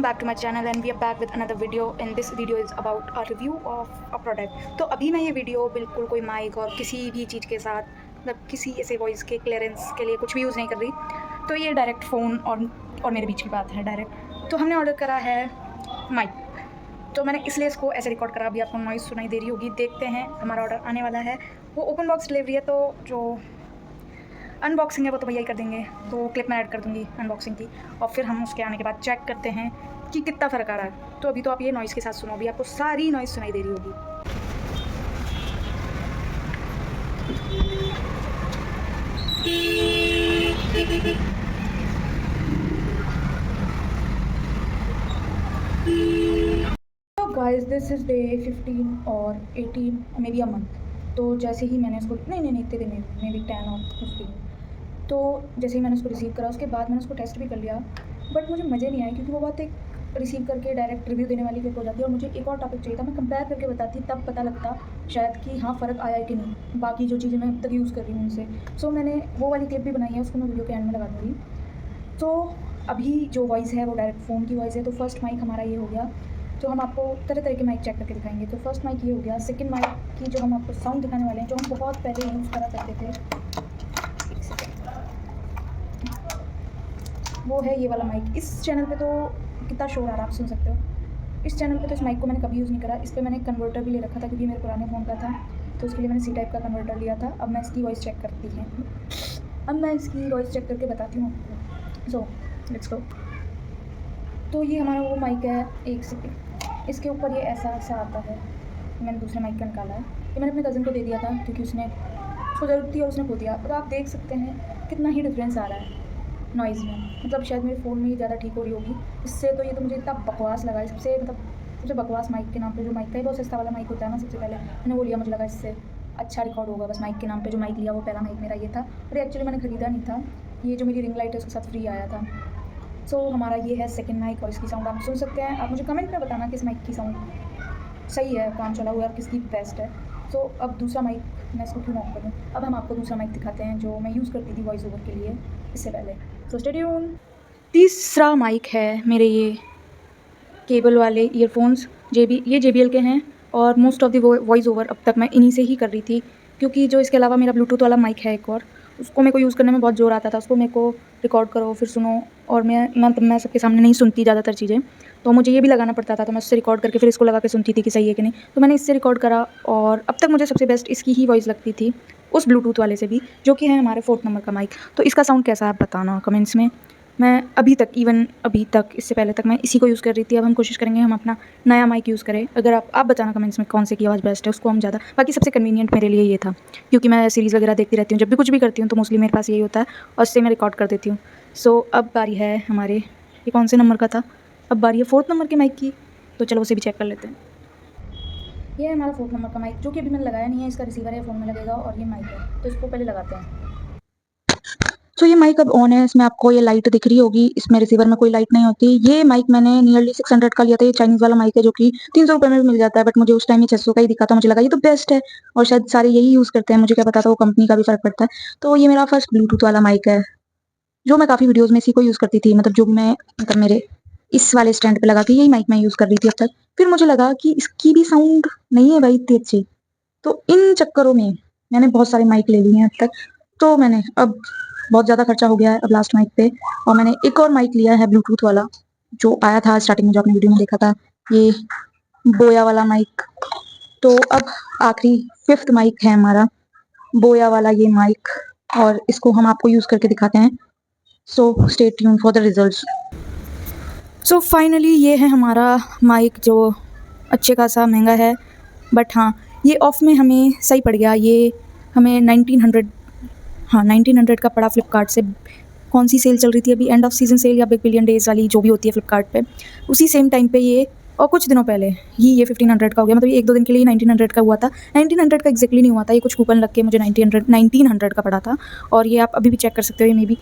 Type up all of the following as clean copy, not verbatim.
welcome back to my channel and we are back with another video. In this video is about a review of a product. तो अभी मैं ये video बिल्कुल कोई mic और किसी भी चीज़ के साथ मतलब किसी ऐसे वॉइस के क्लियरेंस के लिए कुछ भी यूज़ नहीं कर रही। तो ये डायरेक्ट फ़ोन और मेरे बीच की बात है डायरेक्ट। तो हमने ऑर्डर करा है माइक, तो मैंने इसलिए इसको ऐसे रिकॉर्ड करा। अभी आपको नॉइज़ सुनाई दे रही होगी, देखते हैं। हमारा ऑर्डर आने वाला है, वो ओपन बॉक्स डिलीवरी है, तो जो अनबॉक्सिंग है वो तो भैया ही कर देंगे। तो क्लिप मैं ऐड कर दूँगी अनबॉक्सिंग की, और फिर हम उसके आने के बाद चेक करते हैं कि कितना फ़र्क आ रहा है। तो अभी तो आप ये नॉइज़ के साथ सुनो, अभी आपको सारी नॉइज़ सुनाई दे रही होगी। तो गाइस दिस इज़ डे 15 और 18 मे बी अ मंथ। तो जैसे ही मैंने इसको नहीं इतने दिन में मे बी 10 और 15, तो जैसे ही मैंने उसको रिसीव करा उसके बाद मैंने उसको टेस्ट भी कर लिया, बट मुझे मज़े नहीं आए, क्योंकि वो बात एक रिसीव करके डायरेक्ट रिव्यू देने वाली क्लिप हो जाती है। और मुझे एक और टॉपिक चाहिए था, मैं कंपेयर करके बताती, तब पता लगता शायद कि हाँ फ़र्क आया है कि नहीं बाकी जो चीज़ें मैं अब तक यूज़ कर रही हूँ उनसे। सो मैंने वो वाली क्लिप भी बनाई है, उसको मैं वीडियो के एंड में लगा दूँगी। तो अभी जो वॉइस है वो डायरेक्ट फ़ोन की वॉइस है। तो फर्स्ट माइक हमारा ये हो गया, तो हम आपको तरह तरह के माइक चेक करके दिखाएंगे। तो फर्स्ट माइक ये हो गया। सेकंड माइक की जो हम आपको साउंड दिखाने वाले हैं, जो हम बहुत पहले यूज़ करा करते थे, वो है ये वाला माइक। इस चैनल पे तो कितना शोर आ रहा है, आप सुन सकते हो। इस चैनल पे तो इस माइक को मैंने कभी यूज़ नहीं करा। इस पर मैंने कन्वर्टर भी ले रखा था, क्योंकि मेरे पुराने फ़ोन का था, तो उसके लिए मैंने सी टाइप का कन्वर्टर लिया था। अब मैं इसकी वॉइस चेक करती है, अब मैं इसकी वॉइस चेक करके बताती हूँ आपको। So let's go. तो ये हमारा वो माइक है। एक सेकेंड, इसके ऊपर ये ऐसा ऐसा आता है। मैंने दूसरे माइक का निकाला है, ये मैंने अपने कज़न को दे दिया था, क्योंकि उसको ज़रूरत थी और उसने खो दिया। तो आप देख सकते हैं कितना ही डिफरेंस आ रहा है नॉइज़ में। मतलब शायद मेरे फ़ोन में ही ज़्यादा ठीक हो रही होगी इससे। तो ये तो मुझे इतना बकवास लगा, सबसे सबसे बकवास माइक के नाम पे जो माइक था, ये बहुत सस्ता वाला माइक होता है ना, सबसे पहले मैंने वो लिया, मुझे लगा इससे अच्छा रिकॉर्ड होगा बस माइक के नाम पे। जो माइक लिया वो पहला माइक मेरा ये था, और एक्चुअली मैंने ख़रीदा नहीं था, ये जो मेरी रिंग लाइट है उसके साथ फ्री आया था। सो हमारा ये है सेकेंड माइक, और इसकी साउंड आप सुन सकते हैं। आप मुझे कमेंट में बताना कि इस माइक की साउंड सही है, काम चला हुआ है, और किसकी बेस्ट है। सो अब दूसरा माइक मैं इसको क्यों ऑफ करूँ, अब हम आपको दूसरा माइक दिखाते हैं जो मैं यूज़ करती थी वॉइस ओवर के लिए इससे पहले। So stay tune. तीसरा माइक है मेरे ये केबल वाले ईयरफोन्स, ये JBL के हैं, और most of the voice over अब तक मैं इन्हीं से ही कर रही थी, क्योंकि जो इसके अलावा मेरा ब्लूटूथ वाला माइक है एक और, उसको मेरे को यूज़ करने में बहुत ज़ोर आता था। उसको मेरे को रिकॉर्ड करो फिर सुनो, और मैं सबके सामने नहीं सुनती ज़्यादातर चीज़ें, तो मुझे ये भी लगाना पड़ता था। तो मैं उससे रिकॉर्ड करके फिर इसको लगा के सुनती थी कि सही है कि नहीं। तो मैंने इससे रिकॉर्ड करा, और अब तक मुझे सबसे बेस्ट इसकी ही वॉइस लगती थी, उस ब्लूटूथ वाले से भी, जो कि है हमारे 4th नंबर का माइक। तो इसका साउंड कैसा है आप बताना कमेंट्स में। मैं अभी तक इससे पहले तक मैं इसी को यूज़ कर रही थी। अब हम कोशिश करेंगे हम अपना नया माइक यूज़ करें। अगर आप बताना कमेंट्स में कौन से की आवाज़ बेस्ट है, उसको हम ज़्यादा। बाकी सबसे कन्वीनियंट मेरे लिए ये था, क्योंकि मैं सीरीज़ वगैरह देखती रहती हूँ, जब भी कुछ भी करती हूँ तो मोस्टली मेरे पास यही होता है, और उससे मैं रिकॉर्ड कर देती हूँ। सो अब बारी है हमारे, ये कौन से नंबर का था, अब बारी है 4th नंबर के माइक की। तो चलो उसे भी चेक कर लेते हैं। ये है हमारा 4th नंबर का माइक, जो कि अभी मैंने लगाया नहीं है। इसका रिसीवर है, फ़ोन में लगेगा, और ये माइक है, तो इसको पहले लगाते हैं। तो ये माइक अब ऑन है, इसमें आपको ये लाइट दिख रही होगी, इसमें रिसीवर में कोई लाइट नहीं होती। ये माइक मैंने नियरली 600 का लिया था। ये चाइनीज़ वाला माइक है, जो कि 300 रुपये में भी मिल जाता है, बट मुझे उस टाइम ये 600 का ही दिखा था। मुझे लगा ये तो बेस्ट है, और शायद सारे यही यूज़ करते हैं, मुझे क्या पता था वो कंपनी का भी फ़र्क पड़ता है। तो ये मेरा फर्स्ट ब्लूटूथ वाला माइक है, जो मैं काफ़ी वीडियोज़ में इसी को यूज़ करती थी। मतलब जो मैं मेरे इस वाले स्टैंड पे लगा के यही माइक मैं यूज़ कर रही थी अब तक। फिर मुझे लगा कि इसकी भी साउंड नहीं है भाई इतनी अच्छी, तो इन चक्करों में मैंने बहुत सारे माइक ले लिए हैं अब तक। तो मैंने अब बहुत ज़्यादा खर्चा हो गया है अब लास्ट माइक पे, और मैंने एक और माइक लिया है ब्लूटूथ वाला, जो आया था स्टार्टिंग में, जो आपने वीडियो में देखा था, ये बोया वाला माइक। तो अब आखिरी 5th माइक है हमारा, बोया वाला ये माइक, और इसको हम आपको यूज़ करके दिखाते हैं। So stay tune for the results. So finally ये है हमारा माइक, जो अच्छे खासा महंगा है, बट हाँ ये ऑफ में हमें सही पड़ गया। ये हमें 1900 का पड़ा फ्लिपकार्ट से। कौन सी सेल चल रही थी अभी, एंड ऑफ सीज़न सेल या बिग बिलियन डेज़ वाली जो भी होती है फ्लिपकार्ट पे, उसी सेम टाइम पे ये, और कुछ दिनों पहले ही ये 1500 का हो गया। मतलब ये 1-2 दिन के लिए 1900 का हुआ था। 1900 का एक्जैक्टली नहीं हुआ था, ये कुछ कूपन लग के मुझे 1900 का पड़ा था। और ये आप अभी भी चेक कर सकते हो, ये मे बी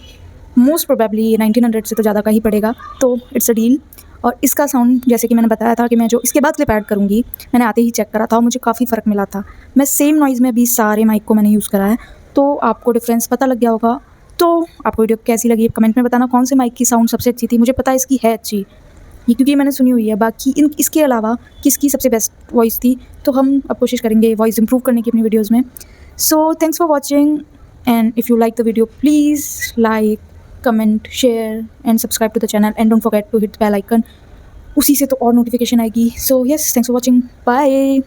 मोस्ट प्रोबेबली ये 1900 से तो ज़्यादा का ही पड़ेगा। तो इट्स अ डील। और इसका साउंड, जैसे कि मैंने बताया था कि मैं जो इसके बाद क्लिप ऐड करूँगी, मैंने आते ही चेक करा था और मुझे काफ़ी फ़र्क मिला था। मैं सेम नॉइज़ में भी सारे माइक को मैंने यूज़ करा है, तो आपको डिफरेंस पता लग गया होगा। तो आपको वीडियो कैसी लगी कमेंट में बताना, कौन से माइक की साउंड सबसे अच्छी थी। मुझे पता है इसकी है अच्छी, ये क्योंकि मैंने सुनी हुई है। बाकी इसके अलावा किसकी सबसे बेस्ट वॉइस थी, तो हम अब कोशिश करेंगे वॉइस इम्प्रूव करने की अपनी वीडियोज़ में। So thanks for watching, and if you like the video please like, comment, share and subscribe to the channel, and don't forget to hit bell icon, उसी से तो और नोटिफिकेशन आएगी। So yes, thanks for watching, bye.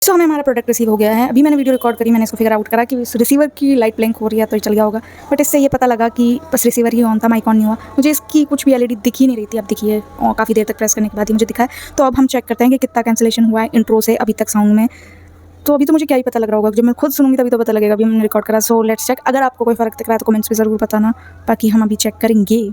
So हमें हमारा product receive हो गया है। अभी मैंने वीडियो रिकॉर्ड करी, मैंने इसको फिगर आउट करा कि इस रिसीवर की लाइट ब्लिंक हो रही है तो ये चल गया होगा, बट इससे ये पता लगा कि बस रिसीवर ही ऑन था, माइक ऑन नहीं हुआ। मुझे इसकी कुछ भी एलईडी दिख ही नहीं रही थी, अब दिखी है और काफ़ी देर तक प्रेस करने के बाद ही मुझे दिखा है। तो अब हम चेक करते हैं कि कितना कैंसिलेशन हुआ है इंट्रो से अभी तक साउंड में। तो अभी तो मुझे क्या ही पता लग रहा होगा, जब मैं खुद सुनूंगी तभी तो पता लगेगा। अभी हमने रिकॉर्ड करा, सो लेट्स चेक। अगर आपको कोई फ़र्क दिख रहा है तो कमेंट्स में ज़रूर बताना, बाकी हम अभी चेक करेंगे।